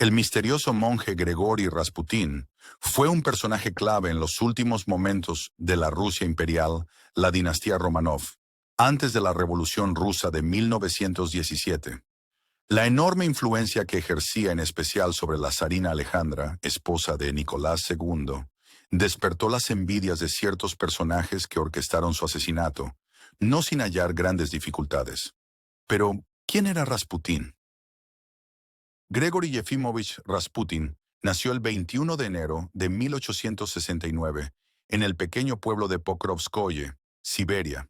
El misterioso monje Grigori Rasputín fue un personaje clave en los últimos momentos de la Rusia imperial, la dinastía Romanov, antes de la Revolución Rusa de 1917. La enorme influencia que ejercía en especial sobre la zarina Alejandra, esposa de Nicolás II, despertó las envidias de ciertos personajes que orquestaron su asesinato, no sin hallar grandes dificultades. Pero, ¿quién era Rasputín? Grigori Yefimovich Rasputin nació el 21 de enero de 1869 en el pequeño pueblo de Pokrovskoye, Siberia,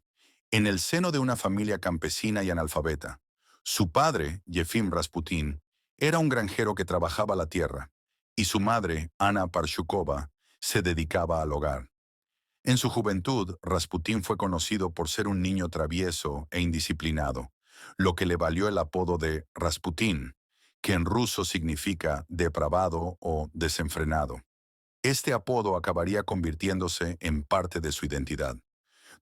en el seno de una familia campesina y analfabeta. Su padre, Yefim Rasputin, era un granjero que trabajaba la tierra, y su madre, Anna Parshukova, se dedicaba al hogar. En su juventud, Rasputin fue conocido por ser un niño travieso e indisciplinado, lo que le valió el apodo de Rasputin, que en ruso significa depravado o desenfrenado. Este apodo acabaría convirtiéndose en parte de su identidad.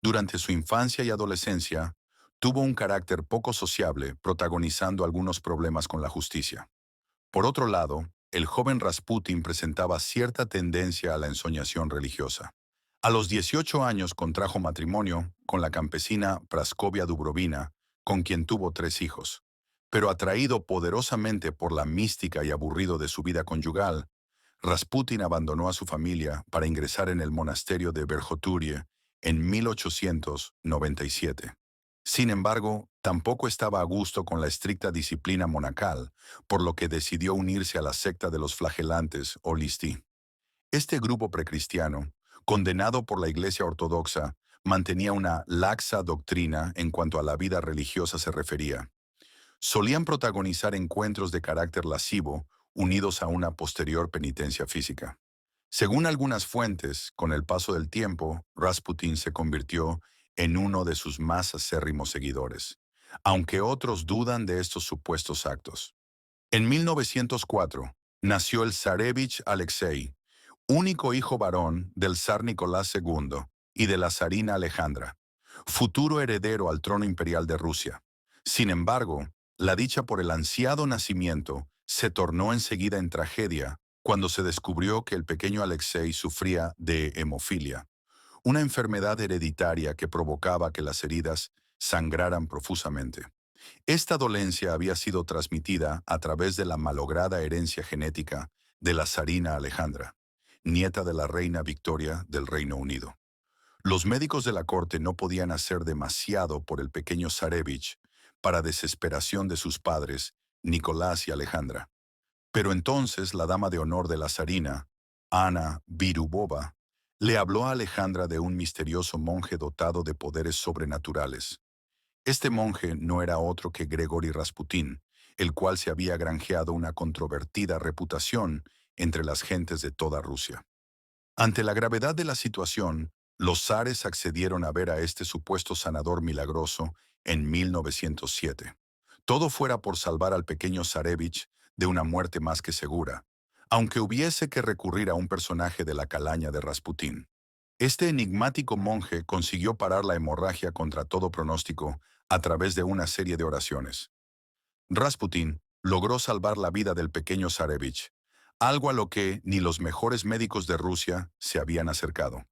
Durante su infancia y adolescencia, tuvo un carácter poco sociable, protagonizando algunos problemas con la justicia. Por otro lado, el joven Rasputin presentaba cierta tendencia a la ensoñación religiosa. A los 18 años contrajo matrimonio con la campesina Praskovia Dubrovina, con quien tuvo 3 hijos. Pero atraído poderosamente por la mística y aburrido de su vida conyugal, Rasputin abandonó a su familia para ingresar en el monasterio de Verkhoturye en 1897. Sin embargo, tampoco estaba a gusto con la estricta disciplina monacal, por lo que decidió unirse a la secta de los flagelantes o Listí. Este grupo precristiano, condenado por la Iglesia Ortodoxa, mantenía una laxa doctrina en cuanto a la vida religiosa se refería. Solían protagonizar encuentros de carácter lascivo, unidos a una posterior penitencia física. Según algunas fuentes, con el paso del tiempo, Rasputin se convirtió en uno de sus más acérrimos seguidores, aunque otros dudan de estos supuestos actos. En 1904, nació el zarevich Alexei, único hijo varón del zar Nicolás II y de la zarina Alejandra, futuro heredero al trono imperial de Rusia. Sin embargo, la dicha por el ansiado nacimiento se tornó enseguida en tragedia cuando se descubrió que el pequeño Alexei sufría de hemofilia, una enfermedad hereditaria que provocaba que las heridas sangraran profusamente. Esta dolencia había sido transmitida a través de la malograda herencia genética de la zarina Alejandra, nieta de la reina Victoria del Reino Unido. Los médicos de la corte no podían hacer demasiado por el pequeño zarevich, para desesperación de sus padres, Nicolás y Alejandra. Pero entonces la dama de honor de la zarina, Ana Virubova, le habló a Alejandra de un misterioso monje dotado de poderes sobrenaturales. Este monje no era otro que Grigori Rasputín, el cual se había granjeado una controvertida reputación entre las gentes de toda Rusia. Ante la gravedad de la situación, los zares accedieron a ver a este supuesto sanador milagroso en 1907. Todo fuera por salvar al pequeño zarevich de una muerte más que segura, aunque hubiese que recurrir a un personaje de la calaña de Rasputín. Este enigmático monje consiguió parar la hemorragia contra todo pronóstico a través de una serie de oraciones. Rasputín logró salvar la vida del pequeño zarevich, algo a lo que ni los mejores médicos de Rusia se habían acercado.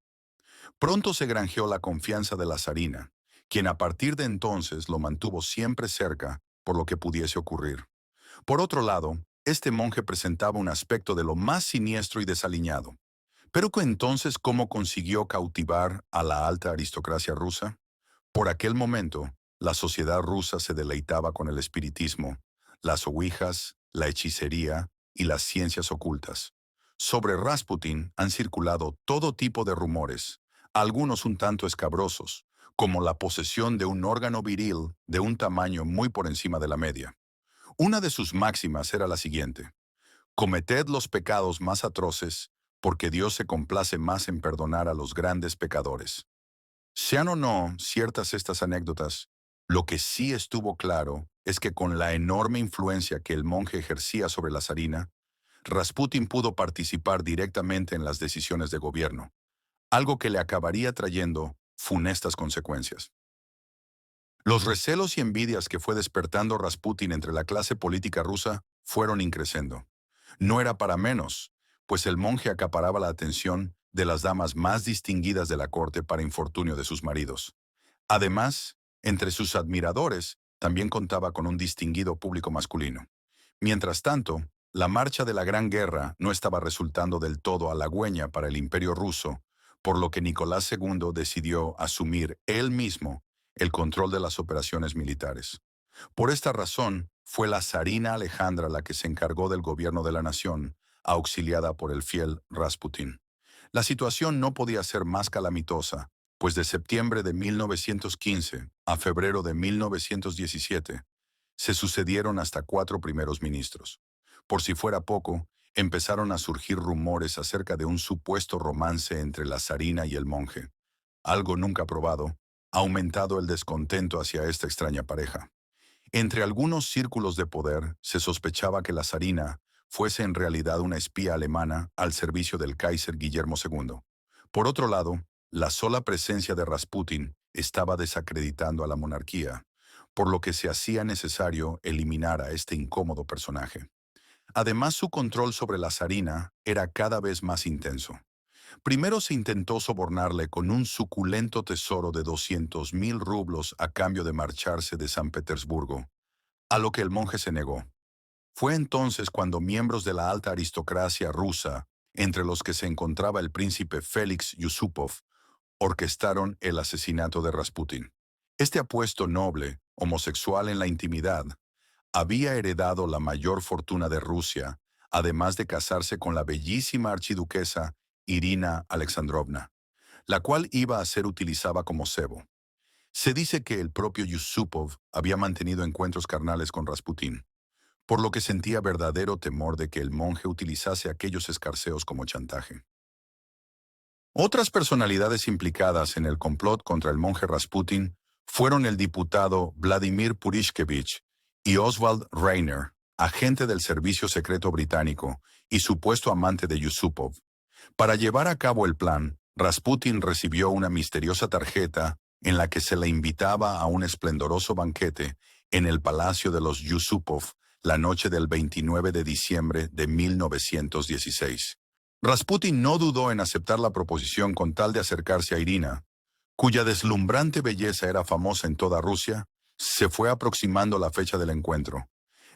Pronto se granjeó la confianza de la zarina, quien a partir de entonces lo mantuvo siempre cerca por lo que pudiese ocurrir. Por otro lado, este monje presentaba un aspecto de lo más siniestro y desaliñado. Pero entonces, ¿cómo consiguió cautivar a la alta aristocracia rusa? Por aquel momento, la sociedad rusa se deleitaba con el espiritismo, las ouijas, la hechicería y las ciencias ocultas. Sobre Rasputin han circulado todo tipo de rumores, algunos un tanto escabrosos, como la posesión de un órgano viril de un tamaño muy por encima de la media. Una de sus máximas era la siguiente: cometed los pecados más atroces, porque Dios se complace más en perdonar a los grandes pecadores. Sean o no ciertas estas anécdotas, lo que sí estuvo claro es que con la enorme influencia que el monje ejercía sobre la zarina, Rasputin pudo participar directamente en las decisiones de gobierno, algo que le acabaría trayendo funestas consecuencias. Los recelos y envidias que fue despertando Rasputin entre la clase política rusa fueron increciendo. No era para menos, pues el monje acaparaba la atención de las damas más distinguidas de la corte para infortunio de sus maridos. Además, entre sus admiradores, también contaba con un distinguido público masculino. Mientras tanto, la marcha de la Gran Guerra no estaba resultando del todo halagüeña para el Imperio ruso, por lo que Nicolás II decidió asumir él mismo el control de las operaciones militares. Por esta razón, fue la zarina Alejandra la que se encargó del gobierno de la nación, auxiliada por el fiel Rasputín. La situación no podía ser más calamitosa, pues de septiembre de 1915 a febrero de 1917 se sucedieron hasta 4 primeros ministros. Por si fuera poco, empezaron a surgir rumores acerca de un supuesto romance entre la zarina y el monje. Algo nunca probado, ha aumentado el descontento hacia esta extraña pareja. Entre algunos círculos de poder se sospechaba que la zarina fuese en realidad una espía alemana al servicio del Kaiser Guillermo II. Por otro lado, la sola presencia de Rasputin estaba desacreditando a la monarquía, por lo que se hacía necesario eliminar a este incómodo personaje. Además, su control sobre la zarina era cada vez más intenso. Primero se intentó sobornarle con un suculento tesoro de 200.000 rublos a cambio de marcharse de San Petersburgo, a lo que el monje se negó. Fue entonces cuando miembros de la alta aristocracia rusa, entre los que se encontraba el príncipe Félix Yusupov, orquestaron el asesinato de Rasputin. Este apuesto noble, homosexual en la intimidad, había heredado la mayor fortuna de Rusia, además de casarse con la bellísima archiduquesa Irina Alexandrovna, la cual iba a ser utilizada como cebo. Se dice que el propio Yusupov había mantenido encuentros carnales con Rasputín, por lo que sentía verdadero temor de que el monje utilizase aquellos escarceos como chantaje. Otras personalidades implicadas en el complot contra el monje Rasputin fueron el diputado Vladimir Purishkevich y Oswald Reiner, agente del Servicio Secreto Británico y supuesto amante de Yusupov. Para llevar a cabo el plan, Rasputin recibió una misteriosa tarjeta en la que se le invitaba a un esplendoroso banquete en el palacio de los Yusupov la noche del 29 de diciembre de 1916. Rasputin no dudó en aceptar la proposición con tal de acercarse a Irina, cuya deslumbrante belleza era famosa en toda Rusia. Se fue aproximando la fecha del encuentro.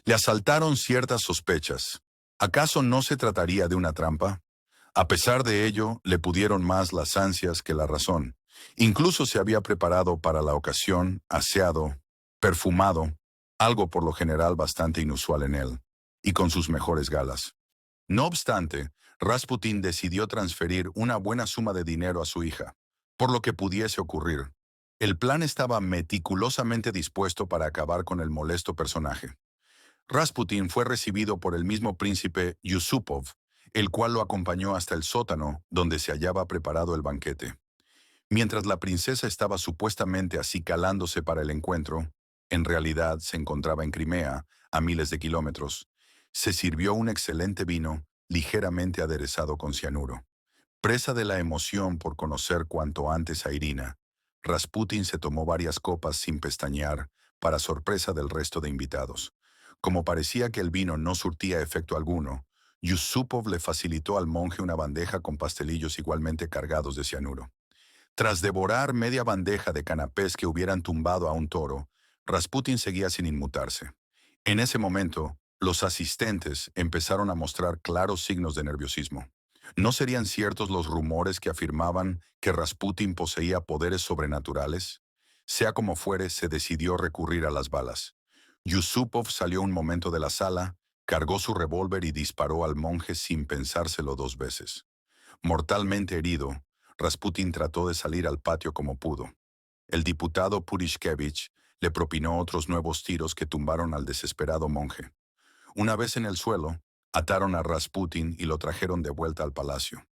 Le asaltaron ciertas sospechas. ¿Acaso no se trataría de una trampa? A pesar de ello, le pudieron más las ansias que la razón. Incluso se había preparado para la ocasión, aseado, perfumado, algo por lo general bastante inusual en él, y con sus mejores galas. No obstante, Rasputin decidió transferir una buena suma de dinero a su hija, por lo que pudiese ocurrir. El plan estaba meticulosamente dispuesto para acabar con el molesto personaje. Rasputin fue recibido por el mismo príncipe Yusupov, el cual lo acompañó hasta el sótano donde se hallaba preparado el banquete. Mientras la princesa estaba supuestamente acicalándose para el encuentro, en realidad se encontraba en Crimea, a miles de kilómetros, se sirvió un excelente vino, ligeramente aderezado con cianuro. Presa de la emoción por conocer cuanto antes a Irina, Rasputin se tomó varias copas sin pestañear, para sorpresa del resto de invitados. Como parecía que el vino no surtía efecto alguno, Yusupov le facilitó al monje una bandeja con pastelillos igualmente cargados de cianuro. Tras devorar media bandeja de canapés que hubieran tumbado a un toro, Rasputin seguía sin inmutarse. En ese momento, los asistentes empezaron a mostrar claros signos de nerviosismo. ¿No serían ciertos los rumores que afirmaban que Rasputin poseía poderes sobrenaturales? Sea como fuere, se decidió recurrir a las balas. Yusupov salió un momento de la sala, cargó su revólver y disparó al monje sin pensárselo 2 veces. Mortalmente herido, Rasputin trató de salir al patio como pudo. El diputado Purishkevich le propinó otros nuevos tiros que tumbaron al desesperado monje. Una vez en el suelo, ataron a Rasputin y lo trajeron de vuelta al palacio.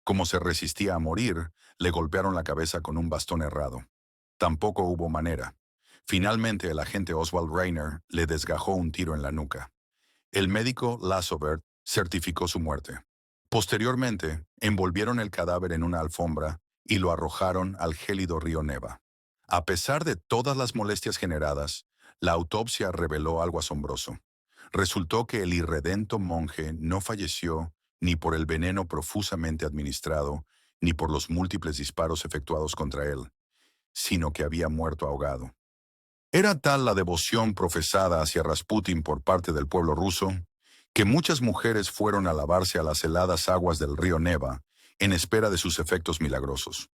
Como se resistía a morir, le golpearon la cabeza con un bastón herrado. Tampoco hubo manera. Finalmente, el agente Oswald Reiner le desgajó un tiro en la nuca. El médico Lasovert certificó su muerte. Posteriormente, envolvieron el cadáver en una alfombra y lo arrojaron al gélido río Neva. A pesar de todas las molestias generadas, la autopsia reveló algo asombroso. Resultó que el irredento monje no falleció ni por el veneno profusamente administrado, ni por los múltiples disparos efectuados contra él, sino que había muerto ahogado. Era tal la devoción profesada hacia Rasputin por parte del pueblo ruso, que muchas mujeres fueron a lavarse a las heladas aguas del río Neva en espera de sus efectos milagrosos.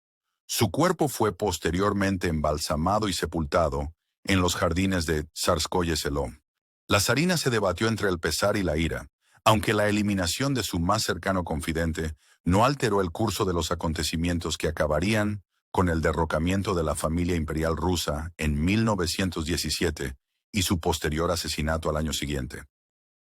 Su cuerpo fue posteriormente embalsamado y sepultado en los jardines de Tsarskoye Seló. La zarina se debatió entre el pesar y la ira, aunque la eliminación de su más cercano confidente no alteró el curso de los acontecimientos que acabarían con el derrocamiento de la familia imperial rusa en 1917 y su posterior asesinato al año siguiente.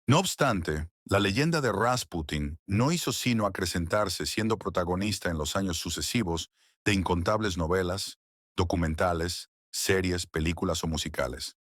No obstante, la leyenda de Rasputin no hizo sino acrecentarse, siendo protagonista en los años sucesivos de incontables novelas, documentales, series, películas o musicales.